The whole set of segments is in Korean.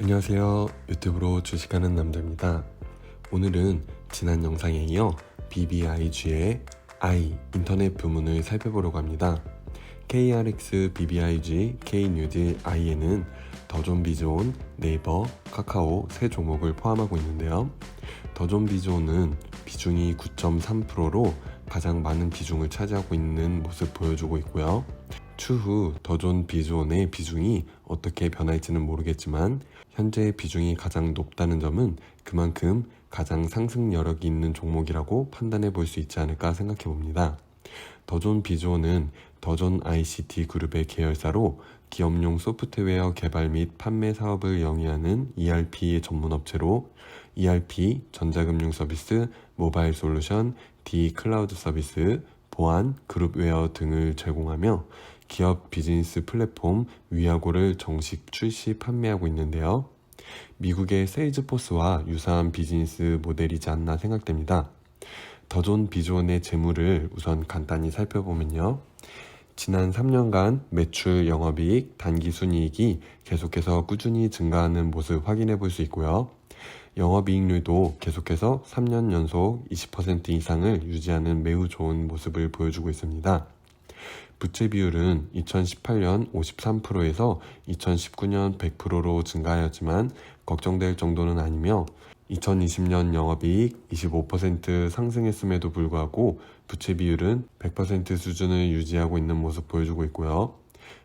안녕하세요. 유튜브로 주식하는 남자입니다. 오늘은 지난 영상에 이어 BBIG의 I 인터넷 부문을 살펴보려고 합니다. KRX, BBIG, K뉴딜, I에는 더존비즈온, 네이버, 카카오 세 종목을 포함하고 있는데요. 더존비즈온은 비중이 9.3%로 가장 많은 비중을 차지하고 있는 모습 보여주고 있고요. 추후 더존비즈온의 비중이 어떻게 변할지는 모르겠지만 현재 비중이 가장 높다는 점은 그만큼 가장 상승 여력이 있는 종목이라고 판단해 볼 수 있지 않을까 생각해 봅니다. 더존비즈온은 더존 ICT 그룹의 계열사로 기업용 소프트웨어 개발 및 판매 사업을 영위하는 ERP 전문 업체로 ERP, 전자금융 서비스, 모바일 솔루션, D 클라우드 서비스, 보안, 그룹웨어 등을 제공하며 기업 비즈니스 플랫폼 위아고를 정식 출시 판매하고 있는데요. 미국의 세일즈포스와 유사한 비즈니스 모델이지 않나 생각됩니다. 더존비즈온의 재물을 우선 간단히 살펴보면요. 지난 3년간 매출, 영업이익, 단기순이익이 계속해서 꾸준히 증가하는 모습 확인해 볼 수 있고요. 영업이익률도 계속해서 3년 연속 20% 이상을 유지하는 매우 좋은 모습을 보여주고 있습니다. 부채 비율은 2018년 53%에서 2019년 100%로 증가하였지만 걱정될 정도는 아니며 2020년 영업이익 25% 상승했음에도 불구하고 부채 비율은 100% 수준을 유지하고 있는 모습 보여주고 있고요.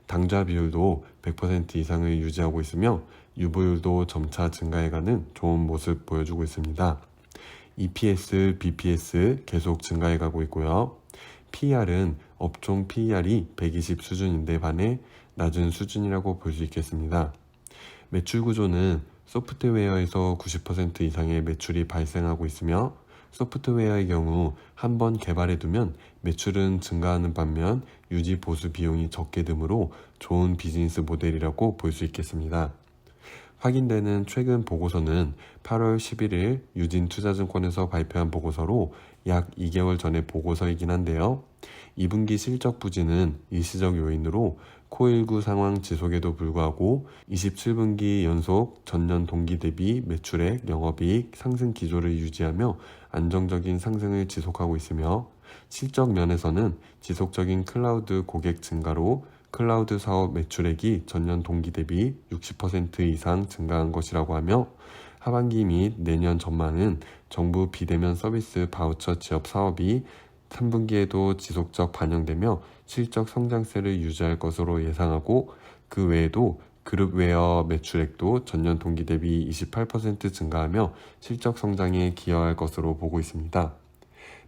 당좌 비율도 100% 이상을 유지하고 있으며 유보율도 점차 증가해가는 좋은 모습 보여주고 있습니다. EPS, BPS 계속 증가해가고 있고요. PER은 업종 PER이 120 수준인데 반해 낮은 수준이라고 볼 수 있겠습니다. 매출 구조는 소프트웨어에서 90% 이상의 매출이 발생하고 있으며 소프트웨어의 경우 한번 개발해두면 매출은 증가하는 반면 유지 보수 비용이 적게 드므로 좋은 비즈니스 모델이라고 볼 수 있겠습니다. 확인되는 최근 보고서는 8월 11일 유진투자증권에서 발표한 보고서로 약 2개월 전의 보고서이긴 한데요. 2분기 실적 부진은 일시적 요인으로 코일9 상황 지속에도 불구하고 27분기 연속 전년 동기 대비 매출액, 영업이익 상승 기조를 유지하며 안정적인 상승을 지속하고 있으며 실적 면에서는 지속적인 클라우드 고객 증가로 클라우드 사업 매출액이 전년 동기 대비 60% 이상 증가한 것이라고 하며 하반기 및 내년 전망은 정부 비대면 서비스 바우처 지역 사업이 3분기에도 지속적 반영되며 실적 성장세를 유지할 것으로 예상하고 그 외에도 그룹웨어 매출액도 전년 동기 대비 28% 증가하며 실적 성장에 기여할 것으로 보고 있습니다.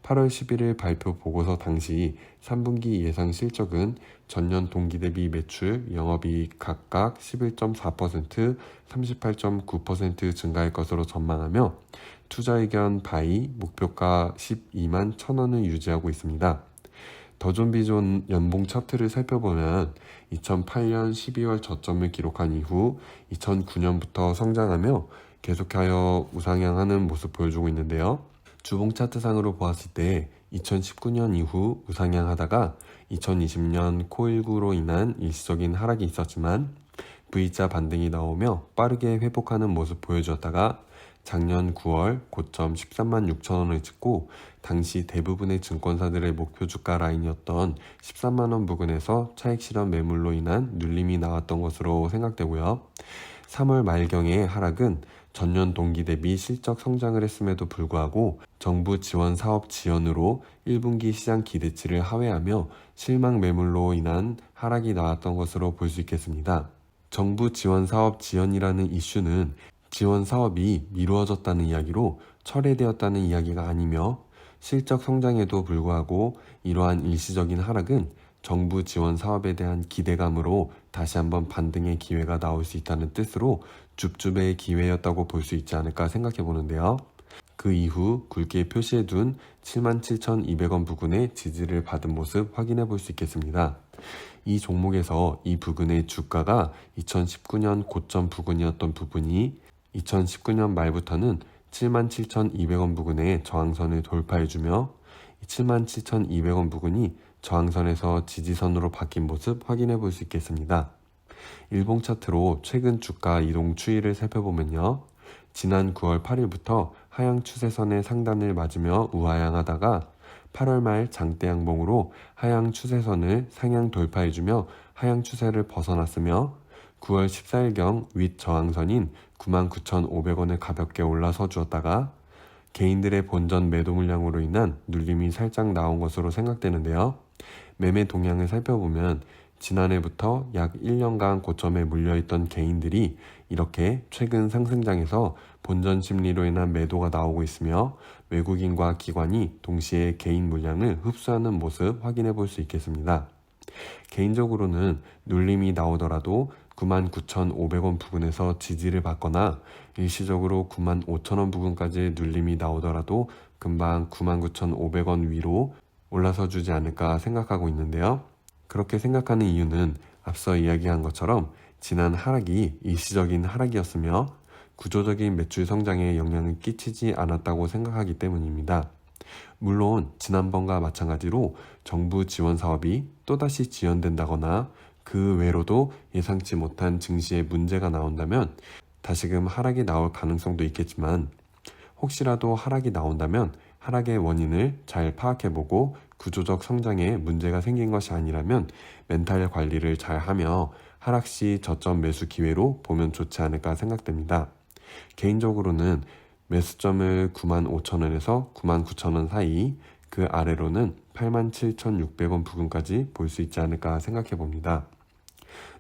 8월 11일 발표 보고서 당시 3분기 예상 실적은 전년 동기 대비 매출, 영업이익 각각 11.4%, 38.9% 증가할 것으로 전망하며 투자 의견 바이 목표가 12만 1,000원을 유지하고 있습니다. 더존비즈온 연봉 차트를 살펴보면 2008년 12월 저점을 기록한 이후 2009년부터 성장하며 계속하여 우상향하는 모습 보여주고 있는데요. 주봉 차트상으로 보았을 때 2019년 이후 우상향하다가 2020년 코일9로 인한 일시적인 하락이 있었지만 V자 반등이 나오며 빠르게 회복하는 모습 보여주었다가 작년 9월 고점 13만 6천원을 찍고 당시 대부분의 증권사들의 목표 주가 라인이었던 13만원 부근에서 차익 실현 매물로 인한 눌림이 나왔던 것으로 생각되고요. 3월 말경의 하락은 전년 동기 대비 실적 성장을 했음에도 불구하고 정부 지원 사업 지연으로 1분기 시장 기대치를 하회하며 실망 매물로 인한 하락이 나왔던 것으로 볼 수 있겠습니다. 정부 지원 사업 지연이라는 이슈는 지원 사업이 미루어졌다는 이야기로 철회되었다는 이야기가 아니며 실적 성장에도 불구하고 이러한 일시적인 하락은 정부 지원 사업에 대한 기대감으로 다시 한번 반등의 기회가 나올 수 있다는 뜻으로 줍줍의 기회였다고 볼 수 있지 않을까 생각해 보는데요. 그 이후 굵게 표시해둔 77,200원 부근의 지지를 받은 모습 확인해 볼 수 있겠습니다. 이 종목에서 이 부근의 주가가 2019년 고점 부근이었던 부분이 2019년 말부터는 77,200원 부근의 저항선을 돌파해주며 77,200원 부근이 저항선에서 지지선으로 바뀐 모습 확인해 볼 수 있겠습니다. 일봉 차트로 최근 주가 이동 추이를 살펴보면요. 지난 9월 8일부터 하향 추세선의 상단을 맞으며 우하향하다가 8월 말 장대 양봉으로 하향 추세선을 상향 돌파해주며 하향 추세를 벗어났으며 9월 14일경 윗 저항선인 99,500원에 가볍게 올라서 주었다가 개인들의 본전 매도 물량으로 인한 눌림이 살짝 나온 것으로 생각되는데요. 매매 동향을 살펴보면 지난해부터 약 1년간 고점에 물려있던 개인들이 이렇게 최근 상승장에서 본전 심리로 인한 매도가 나오고 있으며 외국인과 기관이 동시에 개인 물량을 흡수하는 모습 확인해 볼 수 있겠습니다. 개인적으로는 눌림이 나오더라도 99,500원 부근에서 지지를 받거나 일시적으로 95,000원 부근까지 눌림이 나오더라도 금방 99,500원 위로 올라서 주지 않을까 생각하고 있는데요. 그렇게 생각하는 이유는 앞서 이야기한 것처럼 지난 하락이 일시적인 하락이었으며 구조적인 매출 성장에 영향을 끼치지 않았다고 생각하기 때문입니다. 물론 지난번과 마찬가지로 정부 지원 사업이 또다시 지연된다거나 그 외로도 예상치 못한 증시에 문제가 나온다면 다시금 하락이 나올 가능성도 있겠지만 혹시라도 하락이 나온다면 하락의 원인을 잘 파악해보고 구조적 성장에 문제가 생긴 것이 아니라면 멘탈 관리를 잘 하며 하락 시 저점 매수 기회로 보면 좋지 않을까 생각됩니다. 개인적으로는 매수점을 95,000원에서 99,000원 사이, 그 아래로는 87,600원 부근까지 볼 수 있지 않을까 생각해 봅니다.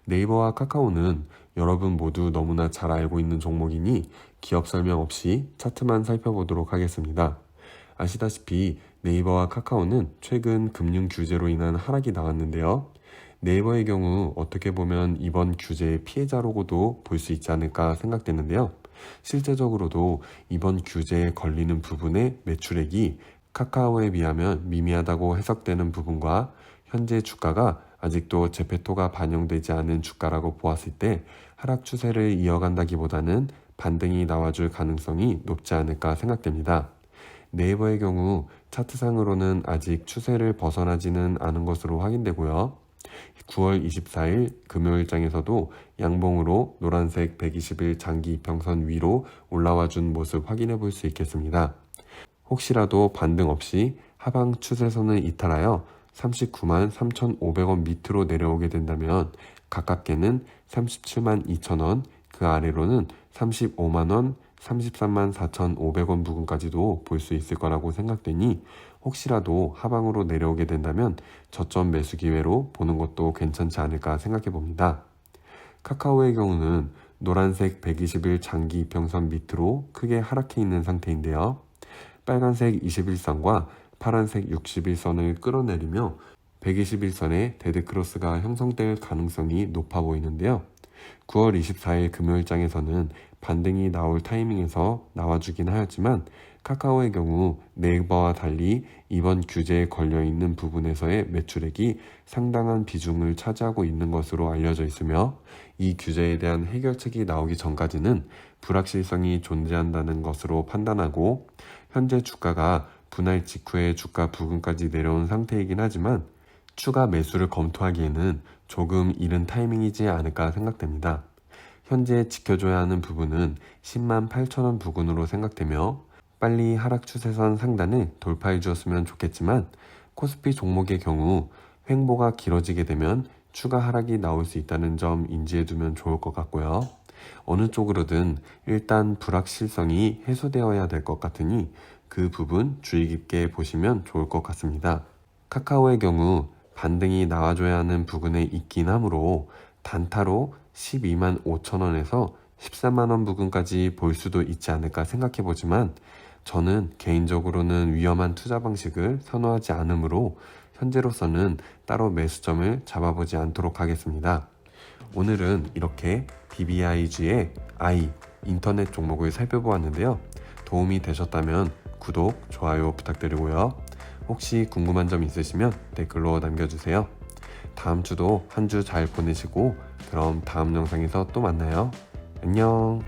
네이버와 카카오는 여러분 모두 너무나 잘 알고 있는 종목이니 기업 설명 없이 차트만 살펴보도록 하겠습니다. 아시다시피 네이버와 카카오는 최근 금융 규제로 인한 하락이 나왔는데요. 네이버의 경우 어떻게 보면 이번 규제의 피해자로고도 볼 수 있지 않을까 생각되는데요. 실제적으로도 이번 규제에 걸리는 부분의 매출액이 카카오에 비하면 미미하다고 해석되는 부분과 현재 주가가 아직도 제페토가 반영되지 않은 주가라고 보았을 때 하락 추세를 이어간다기보다는 반등이 나와줄 가능성이 높지 않을까 생각됩니다. 네이버의 경우 차트상으로는 아직 추세를 벗어나지는 않은 것으로 확인되고요. 9월 24일 금요일장에서도 양봉으로 노란색 120일 장기 이평선 위로 올라와 준 모습 확인해 볼 수 있겠습니다. 혹시라도 반등 없이 하방 추세선을 이탈하여 39만 3,500원 밑으로 내려오게 된다면 가깝게는 37만 2천원, 그 아래로는 35만원, 33만 4,500원 부근까지도 볼 수 있을 거라고 생각되니 혹시라도 하방으로 내려오게 된다면 저점 매수 기회로 보는 것도 괜찮지 않을까 생각해 봅니다. 카카오의 경우는 노란색 120일 장기 이평선 밑으로 크게 하락해 있는 상태인데요. 빨간색 21선과 파란색 61선을 끌어내리며 121선의 데드크로스가 형성될 가능성이 높아 보이는데요. 9월 24일 금요일장에서는 반등이 나올 타이밍에서 나와주긴 하였지만 카카오의 경우 네이버와 달리 이번 규제에 걸려있는 부분에서의 매출액이 상당한 비중을 차지하고 있는 것으로 알려져 있으며 이 규제에 대한 해결책이 나오기 전까지는 불확실성이 존재한다는 것으로 판단하고 현재 주가가 분할 직후에 주가 부근까지 내려온 상태이긴 하지만 추가 매수를 검토하기에는 조금 이른 타이밍이지 않을까 생각됩니다. 현재 지켜줘야 하는 부분은 10만 8천원 부근으로 생각되며 빨리 하락 추세선 상단을 돌파해 주었으면 좋겠지만 코스피 종목의 경우 횡보가 길어지게 되면 추가 하락이 나올 수 있다는 점 인지해 두면 좋을 것 같고요. 어느 쪽으로든 일단 불확실성이 해소되어야 될 것 같으니 그 부분 주의 깊게 보시면 좋을 것 같습니다. 카카오의 경우 반등이 나와줘야 하는 부근에 있긴 하므로 단타로 12만 5천원에서 13만원 부근까지 볼 수도 있지 않을까 생각해 보지만 저는 개인적으로는 위험한 투자 방식을 선호하지 않으므로 현재로서는 따로 매수점을 잡아보지 않도록 하겠습니다. 오늘은 이렇게 BBIG의 I 인터넷 종목을 살펴보았는데요. 도움이 되셨다면 구독, 좋아요 부탁드리고요. 혹시 궁금한 점 있으시면 댓글로 남겨주세요. 다음 주도 한 주 잘 보내시고 그럼 다음 영상에서 또 만나요. 안녕.